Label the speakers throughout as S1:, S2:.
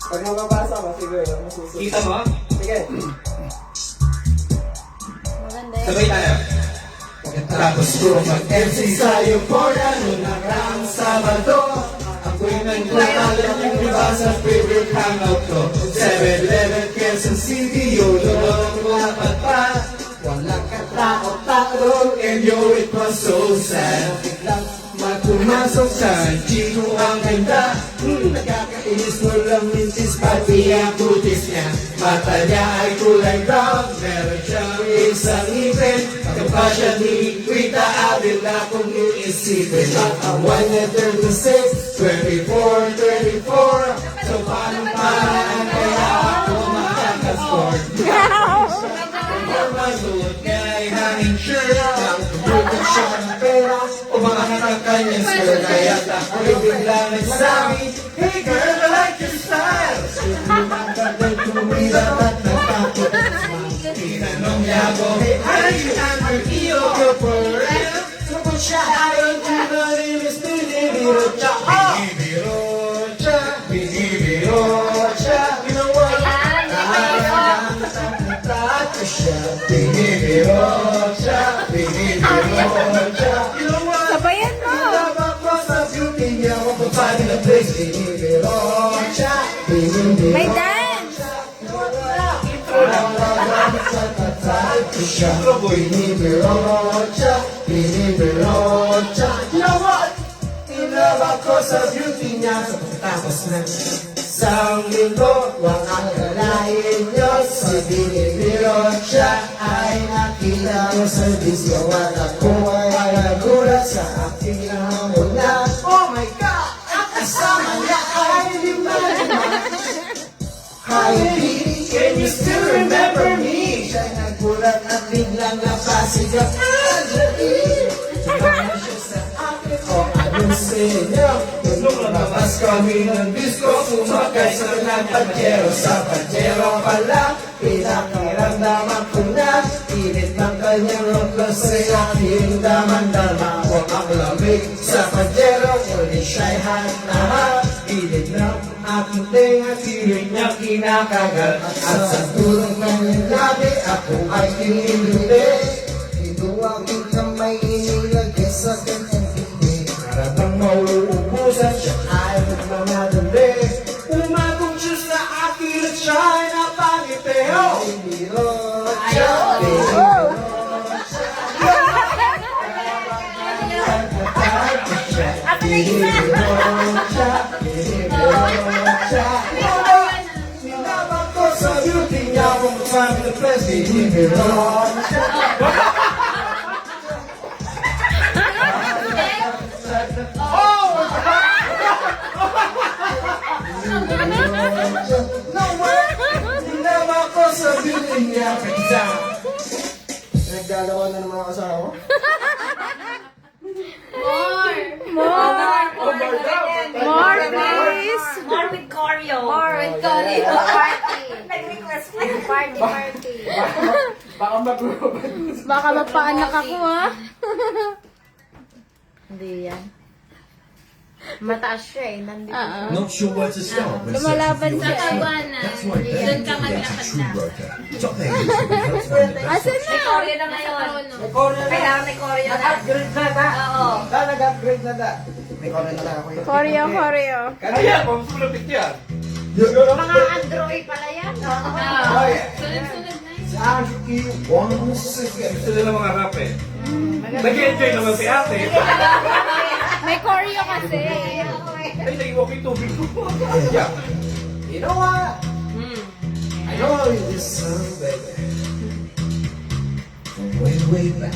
S1: Pag mababasa ko, siguro, masusunod.
S2: Kita mo?
S1: Sige.
S3: Maganda yun.
S2: Sabay tayo.
S4: Pagkatapos ko mag-MC sa Euphoria noong nakaraang Sabado, ako'y nagpatalang yung iba sa favorite hangout ko. 7-Eleven, Quezon City, yolo ng lapat pa. Walang katao-tao, and yo, it was so sad. Biglang matumasok sa Gino ang ganda. Nakakainis mo lang mintis, pati ang kutis niya. Mata niya ay kulay brown, meron siyang isang ngipin. Kapag siya ni Rita Avila kung iisipin. At 1:36, 24. So paano paraan kaya ako makakascore? Masuot niya ay hanging shirt. Ang bukod siya ng pera o mga nakakanyang skirt. Kaya ako'y biglang nagsabi, hey girl, I like your style. Sumunod tumira at natakot. Tinanong niya ako, hey, are you under EO for real? Sagot siya, ayon to the lyrics, binibiro siya. Binibiro siya. You know what? Binibiro siya. You know what?
S3: Sabayan mo.
S4: Pinabak ko sa beauty niya, mapapali na place. Binibiro siya.
S3: May dance.
S4: You know what? Pinabak ko sa beauty niya sa pagkatapos na isang linggo. Huwag ang kalahin niyo sa binibiro siya ay nakita ko sa disco at ako ay nagulat sa aking namuna. Oh my God! Ang kasama niya ay lima. Hi, Pete, can you still remember me? Siya'y nagulat at biglang napasigaw. Angeline! Tumama siya sa akin, o anong sinyo? Nung lumabas kami ng disco, sumakay sa ng pajero. Sa pajero pala, pinakiramdaman ko na init ng kanyang roklos ay aking damang-dama. O ang lamig sa pajero, uli siya'y hanap. Init ng aking tenga, tinig niya kinakagal. At sa tulong kanyang labi, ako ay kiniluli. Ito aking kamay inilagay sa kanyang hindi. Karabang mauubusan siya ay nagmamadali. Umagong siya sa akin at siya ay napangiteo. Binibiro siya, binibiro siya. Sinabak ko sa beauty niya kung saan the place. Binibiro siya. Sinabak ko sa beauty niya pizza. Naggagawa na ng mga kasama.
S3: More, please.
S5: More with choreo.
S3: More with choreo.
S5: Party. Nag-request mo.
S3: Party.
S1: Baka mag-robot.
S3: Baka mapaanak ako, ha? Hindi yan. Mataas siya eh. Nandito.
S6: Not sure where to start when
S3: Lumalaban
S6: searching for
S3: siya
S6: your
S3: eh.
S5: Tawanan.
S6: That's why
S5: Doon
S6: getting
S5: ka
S6: to get a
S5: maglakad
S6: true
S5: na.
S6: broker. Top thing is that it helps find the best
S3: Asan
S5: May
S3: na?
S5: choreo na ngayon.
S1: May corner na.
S5: Kailangan may choreo na.
S1: Nag-upgrade na da.
S5: Oo.
S1: Nag-upgrade na da. May corner na lang ako yun.
S3: Choreo.
S2: Ayan, pamsulapit yan.
S5: Mga Android pala yan.
S1: Oh, yeah.
S5: Sunod-sunod na yun.
S1: Saan yung
S2: Gusto nila mga rap eh. Nag-enjoy naman si ate.
S3: May choreo kasi.
S2: Ay, naiwan ko yung tubig ko.
S1: Yeah. You know what? I know this song, baby. From way back.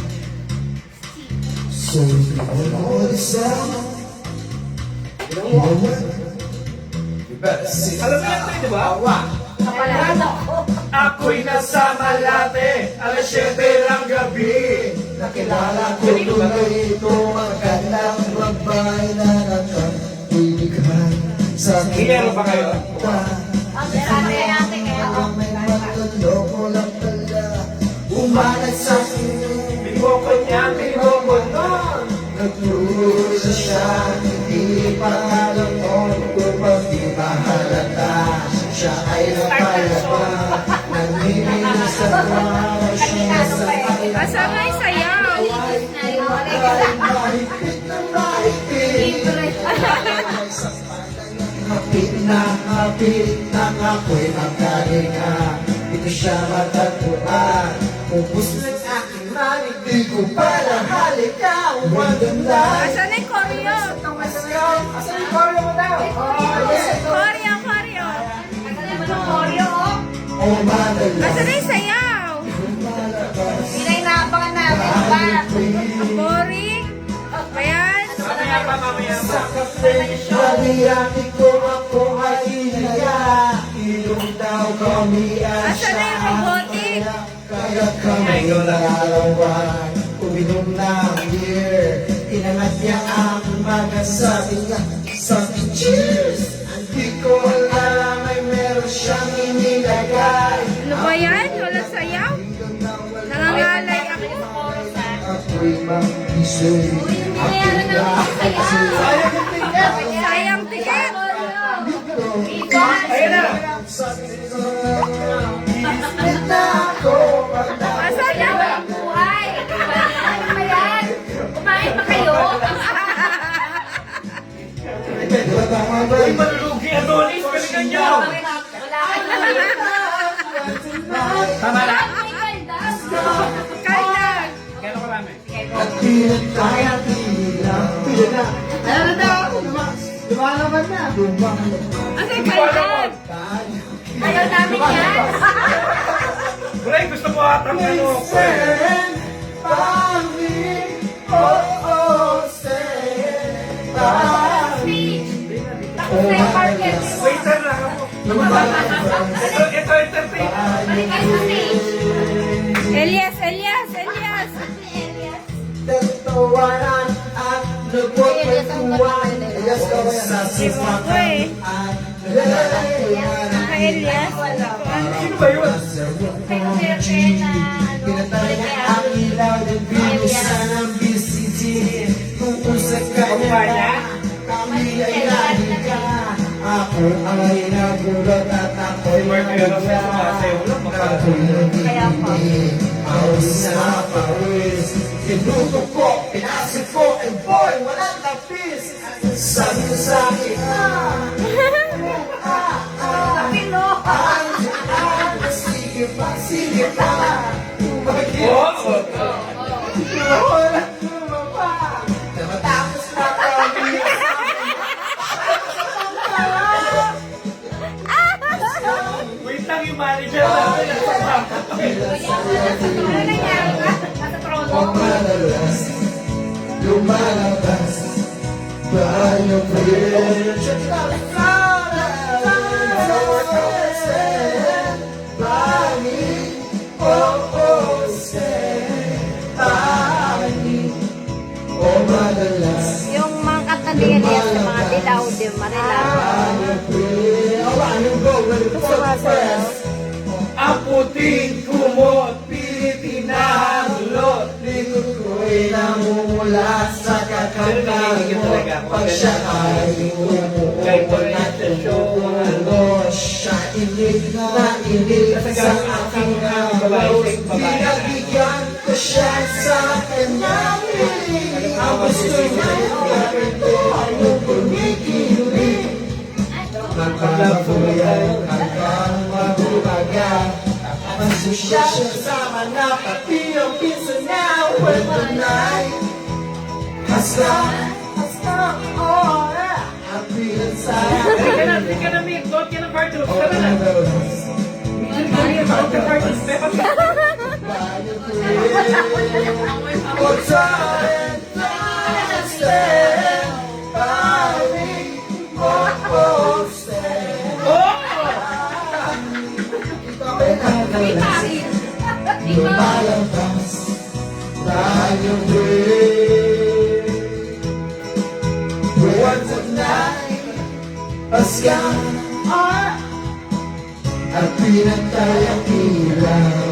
S1: So if you know this song, you know what? You better sing.
S2: Alam mo yan tayo, di ba?
S4: Ako'y nasa Malate, alas 7 ng gabi.
S1: Nakilala ko tuloy ito, magandang babae na nakatiligan sa
S2: Hinero ba kayo?
S1: May matuloko lang pala, umanat sa akin.
S4: Biboko niya, biboko nun.
S1: Nagturo siya, hindi pa alam ko kung pag di mahalata.
S4: Siya ay napalaba, nagmimili sa trabaho, siya sa akin.
S3: Asa na yung sayaw?
S4: Ay mahigpit na mahigpit. Hapit na ako'y magkalinga. Dito siya matagpuan. Ubus ng aking manig, di ko pala halika. Umaganda.
S3: Asa na yung choreo?
S4: Asan yung choreo mo daw?
S3: Choreo, choreo.
S4: O madalas.
S3: Asa na yung sayaw?
S5: Pinahinapangan namin, ba?
S3: Ang boring. Ayan.
S2: Mamaya pa, mamaya pa.
S4: Sa kape, maliyati ko ako ay inaya. Ilong daw kami at
S3: Asa na yung robotic?
S4: Kaya kami nalalawan. Uminom ng beer. Inangat niya ang mga sabi niya. Sabi, cheers! Hindi ko alam ay meron siyang inilagay.
S3: Ano ba yan? Walang sayaw? Nangangalay ako.
S4: Ako'y mag-isip.
S5: Binayaran na ako kaya.
S3: Sayang tiket.
S2: Ayun na.
S3: Asa na?
S5: Buhay! Ano ba yan? Kumain pa kayo?
S2: Uy, malulugi Adonis, galingan niyo.
S5: Wala kayo.
S2: Tama na?
S5: May kaldas.
S3: Kailan?
S2: Gano'ng karami?
S4: Lumalaman na.
S3: Asa yung kailan?
S5: Ayaw namin yan.
S2: Bray, gusto mo atang ano?
S5: Tapos na yung market.
S2: Waiter lang ako. Ito entertain.
S5: Balik kayo sa stage.
S3: Elias, Elias, Elias.
S5: Elias.
S4: Tawanan at nagpapatuwan. Elias ka ba yan? Sa
S3: Ko eh.
S4: at
S3: Ka Elias.
S2: Sino ba yun?
S4: pinatay ang ilaw ng binusan ng BCG. Kung usap ka niya, kami ay nahiga. Ako ay nagulat at ako'y ako'y nagiging awis na pawis. Tinutok ko, pinasok ko, and boy, walang lapis. Sabi ko sa akin, sige pa, bakit? Wala tumapa. Matapos na kami.
S2: Wait lang yung manager namin.
S5: Ano nangyari ba? Nasa trono?
S4: Madalas, lumalabas, tayo
S3: Yung mga kanta ni Elias sa mga dilaw, di Manila.
S2: Ang puting kumot, pilit hinahulot.
S4: Likod ko'y namumula sa kakakal mo. Pag siya ay umuupo na tumulo, siya inig na inig sa aking halaw. Pinagbigyan ko siya sa kanyang hiling. Ang gusto niya ito ang kumikilig. Magpapulayan hanggang mabubaga. Ang susya siya sama na pati ang pinsa niya. Well, tonight, hasta, oh, happy inside.
S2: Hindi ka na, Mick. Doon ka ng cartoons. Tara na. Hindi ka ng cartoons. Pepa siya.
S4: What's on stand by me, oh, stand. Lumalabas tayong way. What a night, Pascal, at pinatay ang ilaw.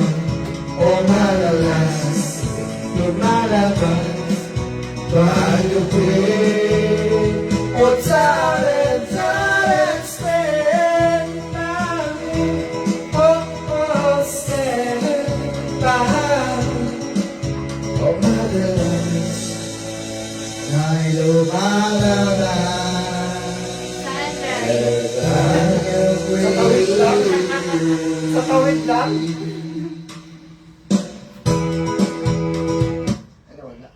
S4: O malalas, lumalabas tayong way. O talent, stand by Ano, wala.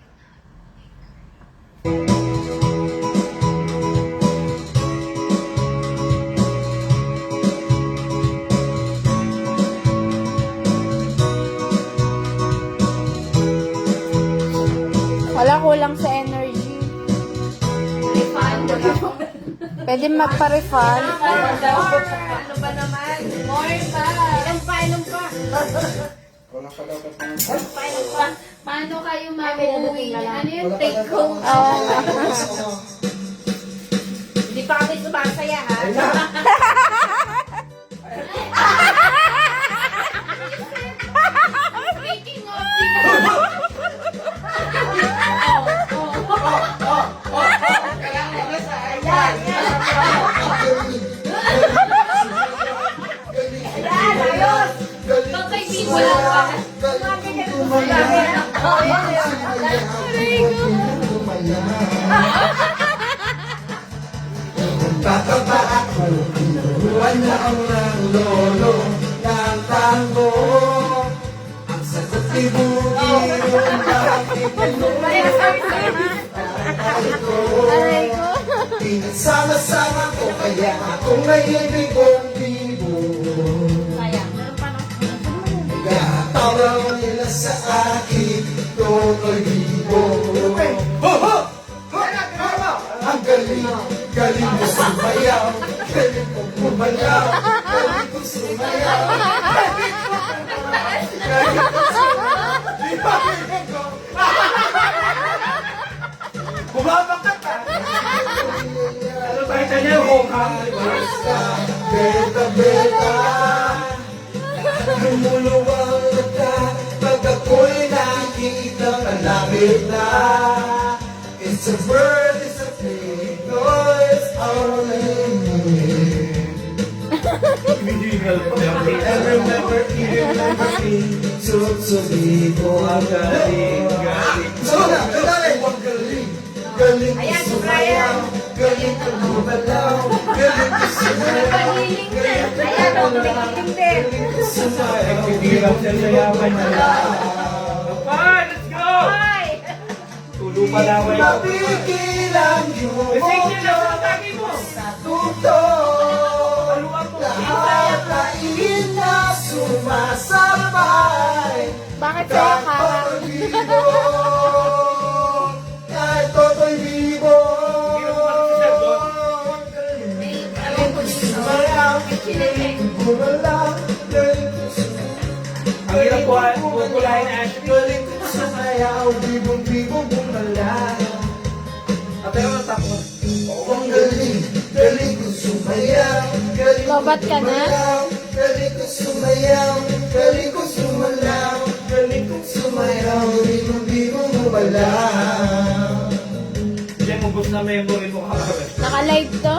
S3: Wala kulang sa energy.
S5: Refund.
S3: Pwede magpa-refund.
S5: Ano ba naman? More pa. Inom pa, inom pa.
S4: Wala ka daw kapag
S5: Inom pa. Paano kayo mamuwi? Ano yung take home?
S2: Hindi pa kami sumasaya, ha?
S5: Speaking of Bakit di mo lang ba?
S4: Bata pa ako, pinuruan na ang ng lolo ng tango. Ang sagot ni Bugi, yung bakit
S3: Aray ko.
S4: pinagsama-sama ko kaya akong naiibig kong bibo. Kaya tawag nila sa akin, Totoy Bibo. Ang galing, galing mo sumayaw, galing mo bumalaw, galing mo sumayaw, galing mo bumalaw, galing mo sumayaw. Bumabakat ka!
S2: Ano tayo sa niya? Hokang.
S4: Beta, beta, lumuluwang mata, pag ako'y nakikita malapit na. It's a bird, it's a plane, noise, all in me. And remember, Tutsulibo ang galing, galing. Sona, galing! Ang galing, galing ko sumayaw, galing ko bumalaw, galing ko sumayaw, galing ko bumalaw, galing ko sumayaw.
S2: Hirap siya sa yaman na lang. Kapag, let's go! Tulo pa daw ay.
S4: Mapigilan yung
S2: Sige na, sa tagi mo.
S4: tuto.
S2: Kaluwa po.
S4: Lahat na ina sumasabay.
S3: Bakit sa'yo ka?
S4: Kahit Totoy Bibo.
S5: Alam ko dito.
S4: Sumayaw, bumalaw, galing ko
S2: Ang hirap po ay kukulain na Ashley.
S4: galing ko sumayaw, bibong-bibong bumalaw.
S2: At ayaw ang takot.
S4: Ang galing, galing ko sumayaw, galing ko
S3: Lobat ka na?
S4: bumalaw, galing ko sumayaw, galing ko sumalaw, galing ko sumayaw, bibong-bibong bumalaw.
S2: Diyan ubos na memory mo kakabit.
S3: Naka-live to?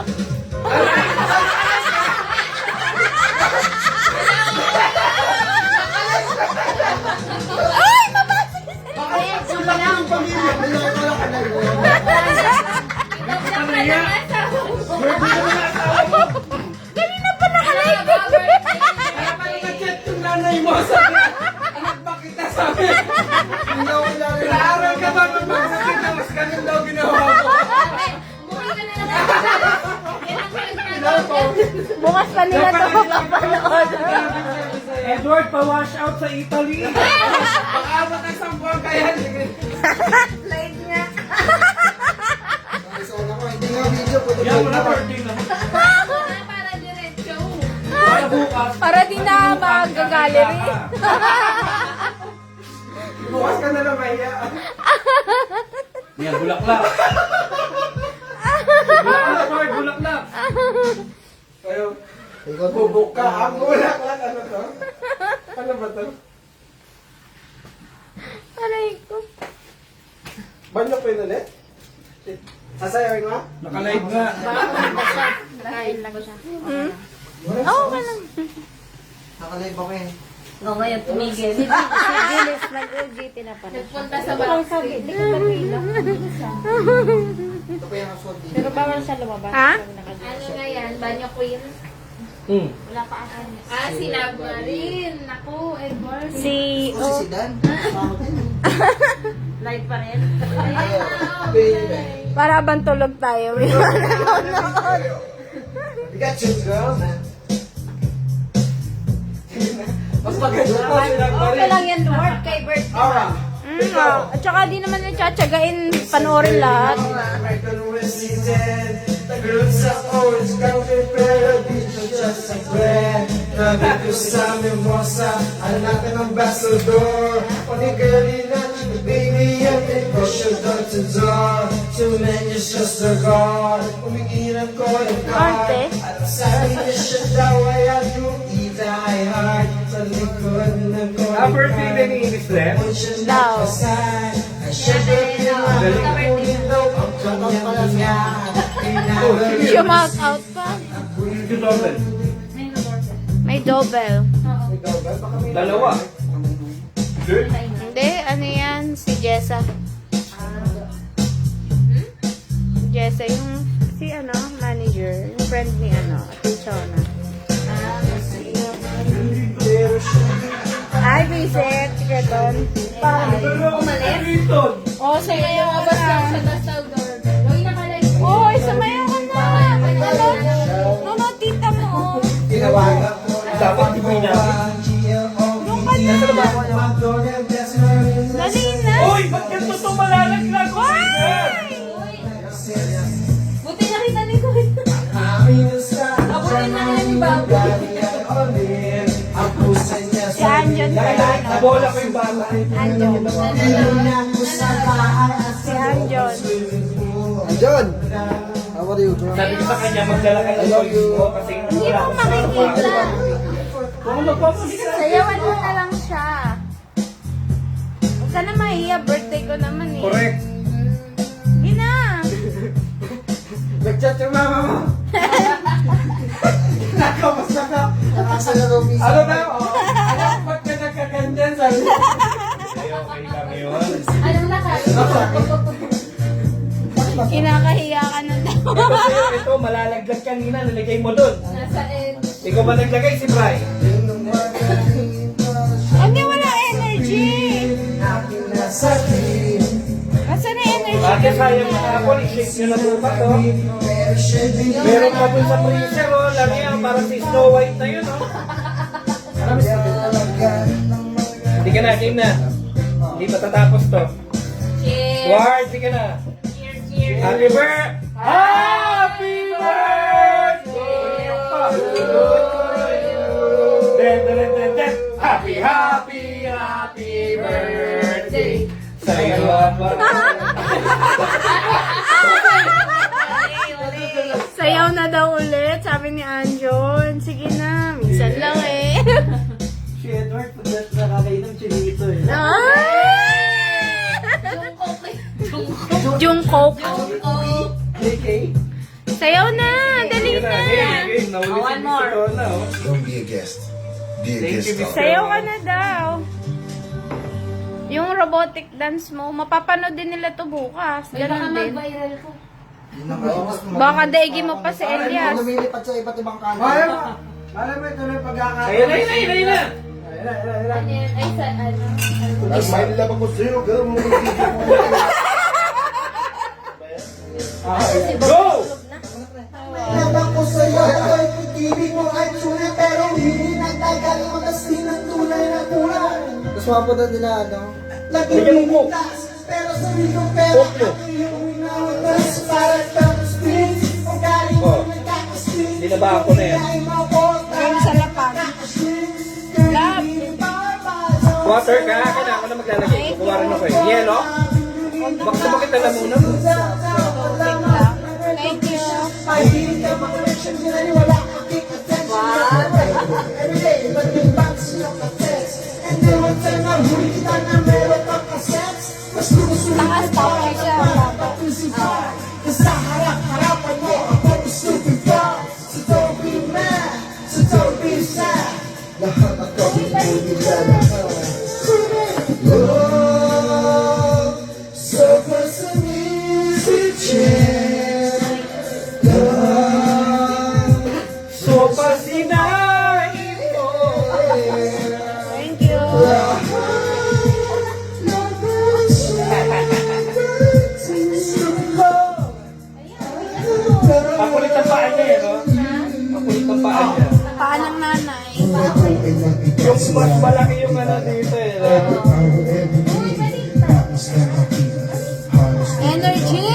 S5: Kaya, sumpa lang.
S2: Ano yan? Birthday naman ang asawa mo.
S3: Kanina pa naka-live.
S2: Kaya pa nag-chat yung nanay mo. Sabi, anak ba kita sabi? Naaral ka ba pag magsakit na mas ganun daw ginawa ko?
S5: Umuwi ka na lang. Yan ang pinagpapalito.
S3: Bukas pa nila to mapapanood.
S2: Edward, pa-wash out sa Italy. Baka abot ng isang buwan kaya.
S3: Live niya.
S4: Hindi nga video, pwede
S2: Yan mo na
S4: ba?
S2: birthday na.
S5: Para diretso.
S2: Para bukas.
S3: Para di na mag-gallery.
S2: Bukas ka na lang mahiya. Yan, bulaklak. Bulaklak, Lord, bulaklak.
S4: Kayo, bubuk ka. Ang bulaklak, ano to? Ano ba to?
S3: Aray ko.
S4: Banyo pa yun ulit? Sasayawin mo?
S2: Nakalive nga.
S3: Nakain lang siya. Oo, ka lang.
S4: Nakalive ako eh.
S5: O, ngayon tumigil.
S3: Si Gilis nag-OJT na pala.
S5: Nagpunta sa
S3: Ang
S5: backstage.
S3: sabi, hindi ko mag-ilang.
S4: Ito pa yung aswad dito.
S3: Pero bawal siya lumabas. Ha?
S5: Ano na yan? Banyo queen? Wala pa akin. Ah, si Love Marin. Naku, Edward.
S3: Si...
S4: O si Dan.
S5: Live pa rin.
S3: Para bang tulog tayo?
S1: You got your girl, man.
S2: Mas maganda pa sila pa
S3: Okay
S2: rin.
S3: lang yan, Lord, kay Bert.
S1: Alright.
S3: At saka di naman natsatsyagain panoorin lahat.
S1: The girls sa orange county pero dito just a friend. Nabito sa mimosa, anak ng ambassador. Only girlie natin, baby, and they push your door to door. Two men, you're just a god. Umigilan ko yung car.
S3: Arte.
S1: At sabi niya siya daw ay ano, die hard. Sa likod ng ko.
S2: Upper feeling ni English Left.
S3: Daw.
S1: I should have been ang kanyang niya.
S3: Shout out pa.
S2: Yung double.
S3: May double.
S2: Dalawa. Girl.
S3: Hindi, ano yan? Si Jessa. Jessa, yung si ano, manager, yung friend ni ano, Ate Chona. Hi, Visit. Sige doon.
S2: Umalis? Dito.
S3: Oh, sige yung
S5: Sa Dasal Door. Uy, nakalive.
S3: Oy, sumayaw ka na. Ano, tita mo.
S1: Tinawagan ko
S2: Dapat di mo inabi.
S1: Nasa labas ko naman.
S3: Dali na.
S2: Uy, ba't ganito ito malalaglag ko?
S5: Buti nakita ni ko.
S1: Abutin
S5: na nga ni Bago.
S3: Si Anjon pala.
S2: Nabola ko yung bata.
S3: Anjon. Si Anjon.
S4: John! How are you, John?
S2: Sabi ko sa kanya, magdala ka ng toys mo kasi
S3: Hindi mo makikita.
S2: Kung magpapalik ka.
S3: Sayawan mo na lang siya. Huwag ka na mahiya. Birthday ko naman eh.
S2: Correct.
S3: Hindi na.
S4: Nag-chat yung mama mo. Nakamusta ka? Nakasalaro mo.
S2: Ano na? Alam, ba't ka nagkaganyan? Sabi ko. Okay kami yun.
S5: Anong nakalive?
S3: Kinakahiya ka na daw.
S2: Kasi ito, malalaglag kanina, nalagay mo doon.
S5: Nasa end.
S2: Ikaw ba naglagay si Bri?
S3: Hindi, wala energy. Nasaan na energy?
S2: Bakit sayang mga apple, i-shake nyo na bukas, oh. Meron pa dun sa freezer, oh. Lagi yan, parang si Snow White na yun, oh. Hindi ka na, game na. Hindi matatapos to.
S5: Cheers.
S2: Ward, hindi ka na.
S5: Cheers, cheers.
S2: Happy birthday! Happy birthday! Den, den, den, den, den. Happy, happy, happy birthday! Sa'yo pa.
S3: Sayaw na daw ulit, sabi ni Anjon. Sige na, minsan lang eh.
S4: Si Edward, pag nakakainom, chinito eh.
S3: Jungkook.
S4: JK?
S3: Sayaw na, dali
S2: Sige na,
S3: na.
S2: game, game. Naulit
S5: One
S2: yung
S5: more.
S2: gusto na, oh.
S6: Don't be a guest. Be a
S2: Thank
S6: guest
S2: you,
S6: star.
S2: Mr.
S3: Sayaw ka na daw. Yung robotic dance mo, mapapanood din nila to bukas.
S5: Ay, baka
S3: Ganon din.
S5: mag-viral ko.
S3: Baka daigi mo pa si Elias.
S4: Lumilipad sa iba't ibang kanan.
S1: Alam mo ito na yung pagkakaroon.
S2: Ayun na, ayun na, ayun na, ayun na.
S5: Ano yan? Ay, sa ano?
S6: Tapos may nilabang ko sa'yo, gano'n mo yung video mo.
S2: Go!
S4: Nabang ko sa'yo, ay pag-ibig mo ay tunay, pero hindi nagtagal mo kasi ng tunay na kulay. Tapos mga po doon nila, ano?
S2: Bigyan mo.
S4: Pero sa ko pero
S2: Oklo.
S4: ako yung minawatas para kang streets. Kung galing mo
S2: Oh.
S4: nagkaka-streets,
S2: Dinabaan ko na yan.
S4: ay mabota.
S3: Yung sa lapag. Love.
S2: Water ka, kaya ako na maglalagay. Kukuha rin ako eh. Yellow? Baka sumakit na muna mo.
S3: Thank you.
S4: Mahilig ka mag-connection nila ni wala kang attention. Everyday, iba't yung box yung ka-text. And then one time na huli kita na meron kang ka-sex. Mas lumusunod
S3: Takas
S4: ka
S3: pa siya.
S4: patusify. Sa harap-harapan mo ako stupefy. So don't be mad, so don't be sad. Lahat ako binibigyan ako. Oh, so first an easy chance.
S2: Sopa sinain mo.
S3: Thank you.
S2: Makulit ang paa niya eh, no? Makulit ang paa niya.
S3: Paa ng nanay.
S2: Yung mas malaki yung ano dito eh. no?
S3: Energy!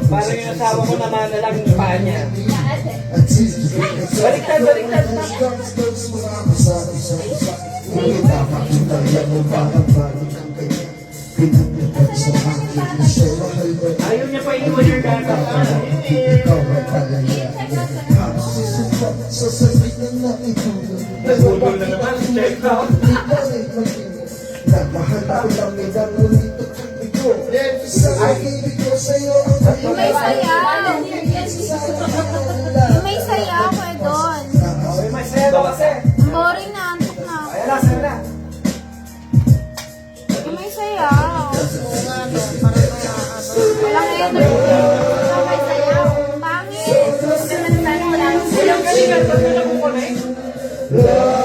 S2: Parang yung asawa ko naman na lang yung paa niya. Baliktad, baliktad. Ayaw niya pa iwan yung gata. Nagulol na naman, check out.
S3: Yung may sayaw. Yung may sayaw ko doon.
S2: May sayo daw kasi.
S3: Boring na, antok na.
S2: Ayan na, sayo na.
S3: Yung may sayaw. Walang energy. Yung may sayaw. Pangit.
S2: Walang galingan, ba't ka nakukunin? Yeah.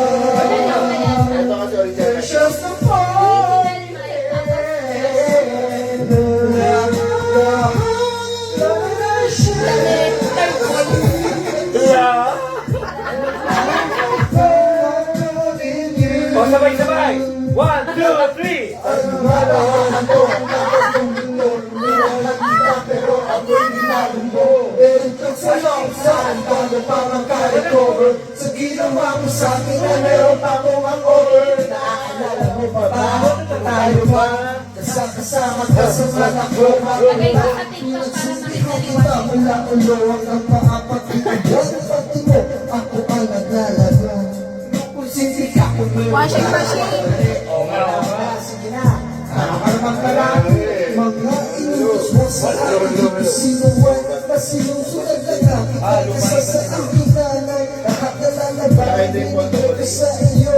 S2: O, sabay-sabay. 1, 2, 3.
S1: Sa ginawa mo sa akin na meron pa akong hangover. Naalala mo pa ba? Tayo ba? Kasama ka sa mga ko.
S5: Lagay ko sa TikTok para makita liwanag.
S1: Mula ulo hanggang makapag-ibig. Pati mo, ako ang naglalaba. Kung hindi ka
S3: Washing machine.
S1: sige na. Nakakaramang ka lang. Mga inutos mo sa akin. Sinuwan na sinusunod na namin. Isa sa aking nanay. Lahat na lalabay. Binigay ko sa iyo.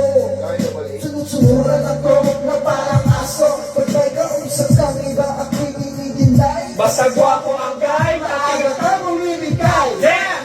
S1: Sunod-sunuran ako na parang aso. Pag may kausap kami ba ako'y dinidinday?
S2: Basta gwapo ang guy.
S1: Maaga ka bumibigay.
S2: Yeah!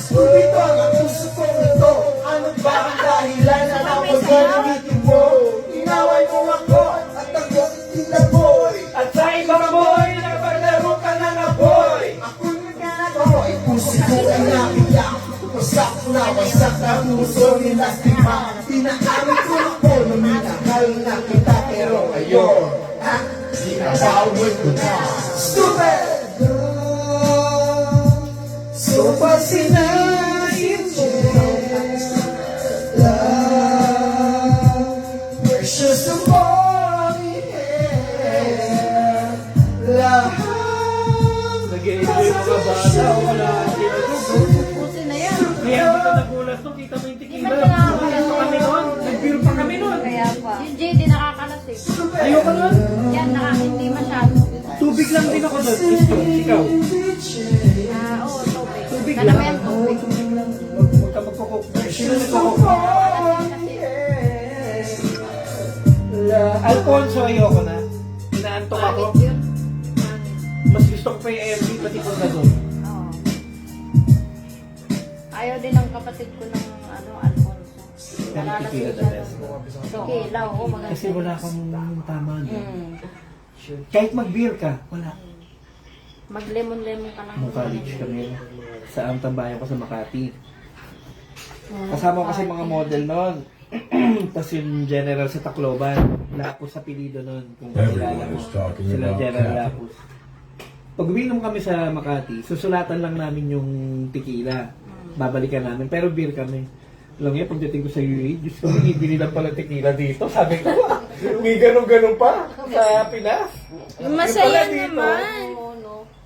S1: Ito ang puso ko ito. Ano ba ang dahilan na napagalitin mo? Inaway mo ako at nagalitin na boy.
S2: At sa ibang boy, nakapaglaro ka ng apoy.
S1: Ako'y nagkanago, ay puso ko ay napiyak. Wasak na wasak na puso ni Lastima. Tinaamin ko ako na minahal na kita pero ngayon, ha? Sinabawin ko na. Stupid! So fascinating love, precious and holy love.
S2: Nag-i-enjoy mga bata. Wala.
S3: Pusin na yan.
S2: Kaya hindi ka nagulat nung kita mo yung tequila. Nag-beer pa kami noon. Nag-beer pa kami noon.
S3: Kaya pa. Yung JD nakakalasing.
S2: Ayoko nun.
S3: Yan, hindi masyado.
S2: Tubig lang din ako doon. Ikaw.
S3: Oo, tubig.
S2: Tubig
S3: Dala mo
S2: lang.
S3: yan, tubig.
S2: Huwag ka magkukok. Sino nagkukok? Alfonso, ayoko na. Inaantok ako.
S3: Pangit yun.
S2: Mas gusto ko pa yung MV, pati ko na doon.
S3: Oo. Ayaw din ng kapatid ko ng Alfonso.
S2: Pero tequila the best.
S3: Tequila, oo, maganda.
S2: Kasi wala kang tama doon.
S3: Mm.
S2: Kahit mag-beer ka, wala.
S3: Mag-lemon-lemon ka lang.
S2: Nung college kami, sa ang tambayan ko sa Makati. Kasama ko kasi mga model noon. Tapos yung general sa Tacloban, Lapus sa pilido noon. Kung kilala mo, sila General Lapus. Pag uminom kami sa Makati, susulatan lang namin yung tequila. Babalikan namin, pero beer kami. Alam niya, pagdating ko sa UAE, Diyos ko, binibili lang pala tequila dito. Sabi ko, may ganun-ganun pa sa Pinas.
S3: Masaya
S2: Yung pala dito,
S3: naman.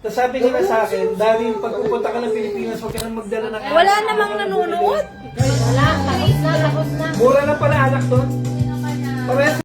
S2: Tapos sabi nila sa akin, dahil pag pupunta ka ng Pilipinas, huwag ka nang magdala ng alak.
S3: Wala namang nanonood.
S5: Wala, tapos na.
S2: Mura lang pala alak doon. Parehas